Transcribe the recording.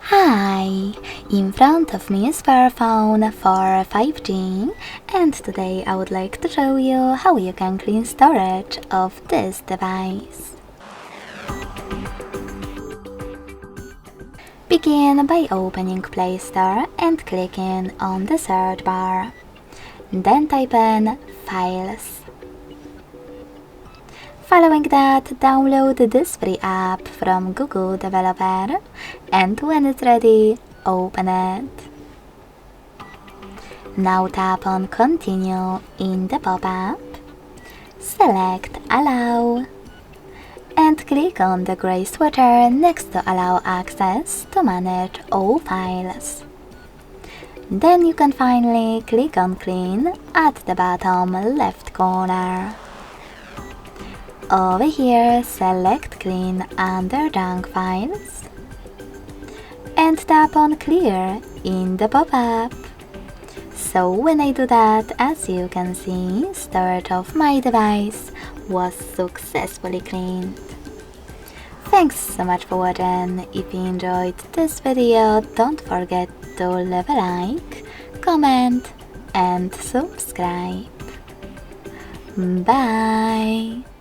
Hi! In front of me is Fairphone for 5G, and today I would like to show you how you can clean storage of this device. Begin by opening Play Store and clicking on the search bar. Then type in Files. Following that, download this free app from Google Developer, and when it's ready, open it. Now tap on Continue in the pop-up, select Allow, and click on the gray switcher next to Allow access to manage all files. Then you can finally click on Clean at the bottom left corner. Over here, select Clean under Junk Files and tap on Clear in the pop-up. So when I do that, as you can see, storage of my device was successfully cleaned. Thanks so much for watching. If you enjoyed this video, don't forget to leave a like, comment and subscribe. Bye!